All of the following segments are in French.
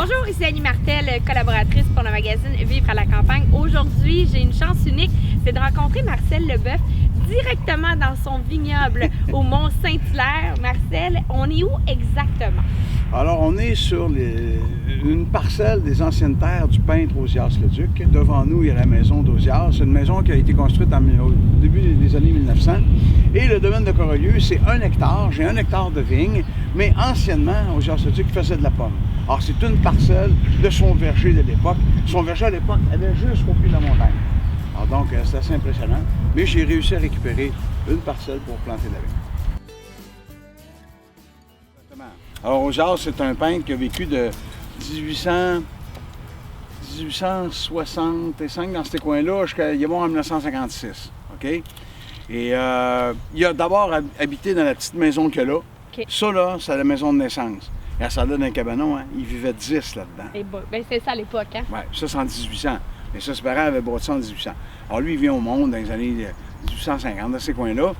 Bonjour, ici Annie Martel, collaboratrice pour le magazine Vivre à la campagne. Aujourd'hui, j'ai une chance unique, c'est de rencontrer Marcel Leboeuf directement dans son vignoble au Mont-Saint-Hilaire. Marcel, on est où exactement? Alors, on est sur une parcelle des anciennes terres du peintre Ozias-le-Duc. Devant nous, il y a la maison d'Ozias. C'est une maison qui a été construite au début des années 1900. Et le domaine de Corolieu, c'est 1 hectare. J'ai 1 hectare de vigne, mais anciennement, Ozias-le-Duc faisait de la pomme. Alors, c'est une parcelle de son verger de l'époque. Son verger, à l'époque, allait jusqu'au pied de la montagne. Alors, donc, c'est assez impressionnant. Mais j'ai réussi à récupérer une parcelle pour planter de la vigne. Alors, Ozias, c'est un peintre qui a vécu de 1865 dans ces coins-là jusqu'à il est mort en 1956. OK? Et il a d'abord habité dans la petite maison qu'il y a là. Okay. Ça, là, c'est la maison de naissance. Et à ça, là, dans un cabanon, hein, il vivait 10 là-dedans. Et ben, c'est ça à l'époque, hein? Oui, ça, c'est en 1800. Mais ça, ses parents avaient bâti ça en 1800. Alors, lui, il vient au monde dans les années 1850, dans ces coins-là.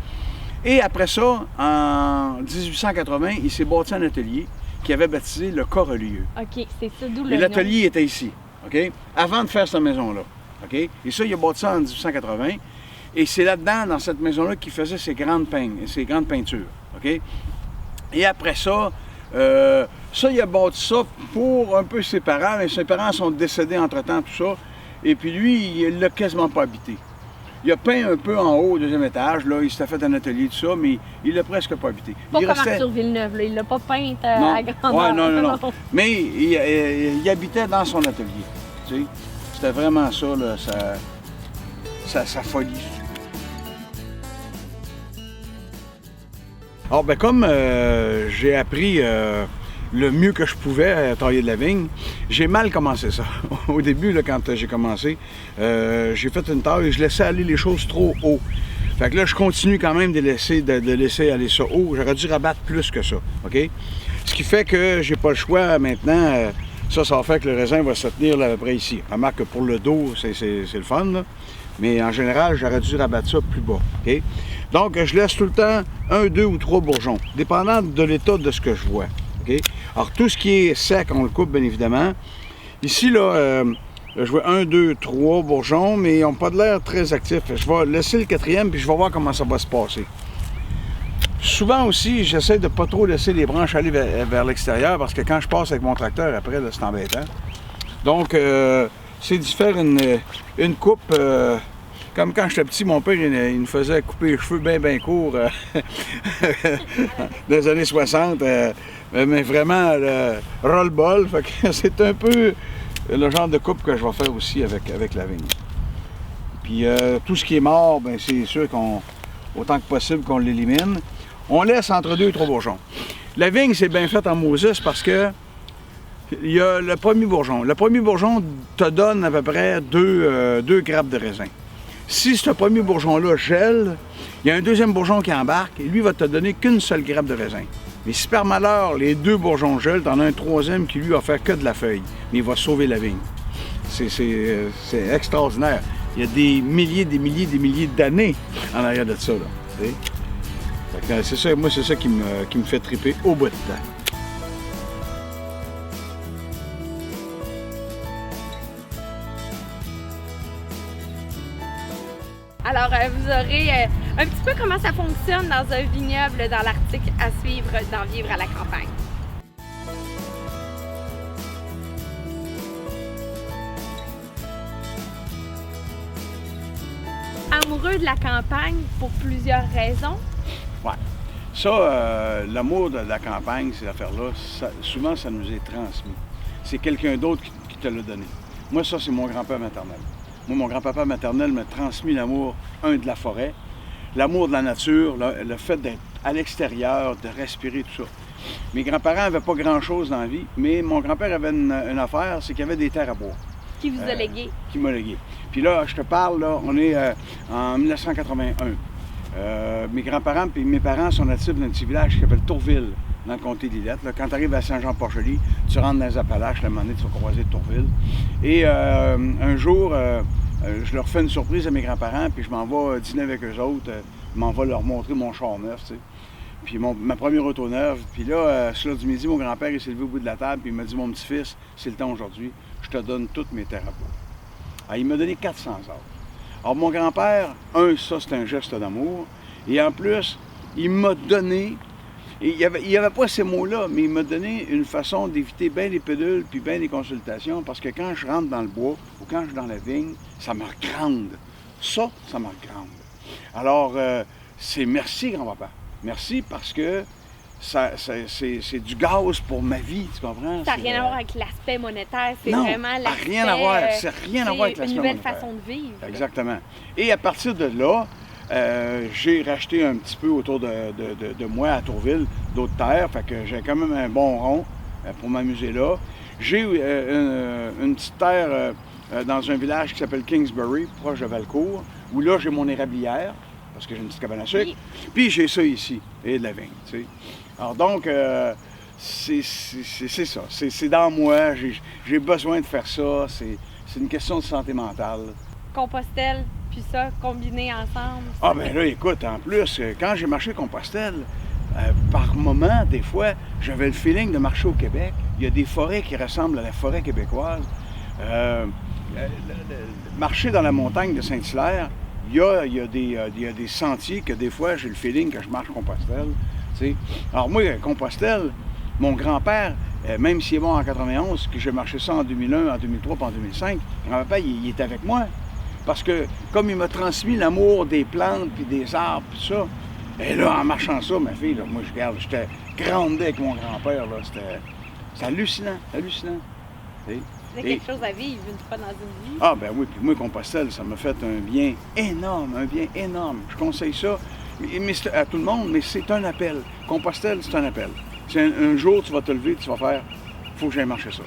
Et après ça, en 1880, il s'est bâti un atelier qu'il avait baptisé le Corolieu. OK, c'est ça, d'où le Et nom. l'atelier était ici, OK? Avant de faire cette maison-là, OK? Et ça, il a bâti ça en 1880. Et c'est là-dedans, dans cette maison-là, qu'il faisait ses grandes peintures, OK? Et après ça, il a bâti ça pour un peu ses parents, mais ses parents sont décédés entre-temps, tout ça. Et puis lui, il l'a quasiment pas habité. Il a peint un peu en haut, au 2e étage, là, il s'était fait un atelier, tout ça, mais il l'a presque pas habité. Pas comme Arthur Villeneuve, là. Il l'a pas peint à grandeur. Ouais, non. Mais il habitait dans son atelier, tu sais. C'était vraiment ça, là, sa folie. Alors, ben comme j'ai appris le mieux que je pouvais à tailler de la vigne, j'ai mal commencé ça. Au début, là, quand j'ai commencé, j'ai fait une taille et je laissais aller les choses trop haut. Fait que là, je continue quand même de laisser aller ça haut. J'aurais dû rabattre plus que ça, OK? Ce qui fait que j'ai pas le choix maintenant. Ça va faire que le raisin va se tenir là, à peu près ici. Remarque que pour le dos, c'est le fun, là. Mais en général, j'aurais dû rabattre ça plus bas, OK? Donc, je laisse tout le temps 1, 2 ou 3 bourgeons, dépendant de l'état de ce que je vois. OK? Alors, tout ce qui est sec, on le coupe, bien évidemment. Ici, là, je vois 1, 2, 3 bourgeons, mais ils n'ont pas de l'air très actifs. Je vais laisser le 4e, puis je vais voir comment ça va se passer. Souvent aussi, j'essaie de ne pas trop laisser les branches aller vers l'extérieur, parce que quand je passe avec mon tracteur, après, c'est embêtant. Donc, c'est de faire une coupe... Comme quand j'étais petit, mon père, il nous faisait couper les cheveux bien courts dans les années 60. Mais vraiment, roll-ball. C'est un peu le genre de coupe que je vais faire aussi avec la vigne. Puis tout ce qui est mort, bien, c'est sûr autant que possible qu'on l'élimine. On laisse entre 2 et 3 bourgeons. La vigne, c'est bien fait en Moses parce que il y a le premier bourgeon. Le premier bourgeon te donne à peu près 2 grappes de raisin. Si ce premier bourgeon-là gèle, il y a un 2e bourgeon qui embarque et lui va te donner qu'une seule grappe de raisin. Mais si par malheur, les 2 bourgeons gèlent, t'en as un 3e qui lui va faire que de la feuille. Mais il va sauver la vigne. C'est extraordinaire. Il y a des milliers d'années en arrière de ça, là. C'est ça, moi, c'est ça qui me fait triper au bout de temps. Alors, vous aurez un petit peu comment ça fonctionne dans un vignoble dans l'Arctique à suivre dans Vivre à la campagne. Amoureux de la campagne pour plusieurs raisons? Oui. Ça, l'amour de la campagne, ces affaires-là, souvent, ça nous est transmis. C'est quelqu'un d'autre qui te l'a donné. Moi, ça, c'est mon grand-père maternel. Moi, mon grand-papa maternel m'a transmis l'amour, de la forêt, l'amour de la nature, le fait d'être à l'extérieur, de respirer, tout ça. Mes grands-parents n'avaient pas grand-chose dans la vie, mais mon grand-père avait une affaire, c'est qu'il y avait des terres à bois. Qui vous a légué? Qui m'a légué. Puis là, je te parle, là, on est en 1981. Mes grands-parents et mes parents sont natifs d'un petit village qui s'appelle Tourville, dans le comté d'Ilette. Quand tu arrives à Saint-Jean-Port-Joli, tu rentres dans les Appalaches, à un moment donné, tu vas croiser Tourville. Et un jour, je leur fais une surprise à mes grands-parents, puis je m'en vais dîner avec eux autres. Je m'en vais leur montrer mon char neuf, tu sais. Puis ma première auto neuve. Puis là, sur l'heure du midi, mon grand-père il s'est levé au bout de la table, puis il m'a dit, mon petit-fils, c'est le temps aujourd'hui, je te donne toutes mes terres à bois. Alors, il m'a donné 400 heures. Alors, mon grand-père, ça, c'est un geste d'amour. Et en plus, il m'a donné, et il n'y avait pas ces mots-là, mais il m'a donné une façon d'éviter bien les pédules puis bien les consultations, parce que quand je rentre dans le bois ou quand je suis dans la vigne, ça me regrande. Ça me regrande. Alors, c'est merci, grand-papa. Merci parce que c'est du gaz pour ma vie, tu comprends? Ça n'a rien à voir avec l'aspect monétaire, c'est non, vraiment l'aspect... rien à voir, c'est rien à voir avec l'aspect monétaire. Une nouvelle façon de vivre. Exactement. Et à partir de là, j'ai racheté un petit peu autour de moi à Tourville d'autres terres, fait que j'ai quand même un bon rond pour m'amuser là. J'ai une petite terre dans un village qui s'appelle Kingsbury, proche de Valcourt, où là j'ai mon érablière, parce que j'ai une petite cabane à sucre. Oui. Puis j'ai ça ici, et de la vigne, tu sais. Alors donc, c'est ça, c'est dans moi, j'ai besoin de faire ça, c'est une question de santé mentale. Compostelle, puis ça, combiné ensemble. Ah ben là, écoute, en plus, quand j'ai marché Compostelle, par moment, des fois, j'avais le feeling de marcher au Québec. Il y a des forêts qui ressemblent à la forêt québécoise. Marcher dans la montagne de Saint-Hilaire, il y a des sentiers que des fois, j'ai le feeling que je marche Compostelle. T'sais. Alors moi, Compostelle, mon grand-père, même s'il est mort en 91, que j'ai marché ça en 2001, en 2003 puis en 2005, grand-papa, il était avec moi. Parce que comme il m'a transmis l'amour des plantes puis des arbres puis ça, et là, en marchant ça, ma fille, là, moi, j'étais groundé avec mon grand-père, là, c'était hallucinant, hallucinant. C'est quelque chose à vivre une fois dans une vie. Ah ben oui, puis moi, Compostelle, ça m'a fait un bien énorme, un bien énorme. Je conseille ça mais à tout le monde, mais c'est un appel. Compostelle, c'est un appel. Un jour, tu vas te lever, tu vas faire, faut que j'aille marcher ça.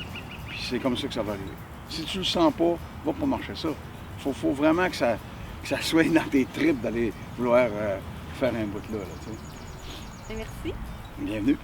Puis c'est comme ça que ça va arriver. Si tu le sens pas, va pas marcher ça. Faut vraiment que ça soit dans tes tripes d'aller vouloir faire un bout là, tu sais. Merci. Bienvenue.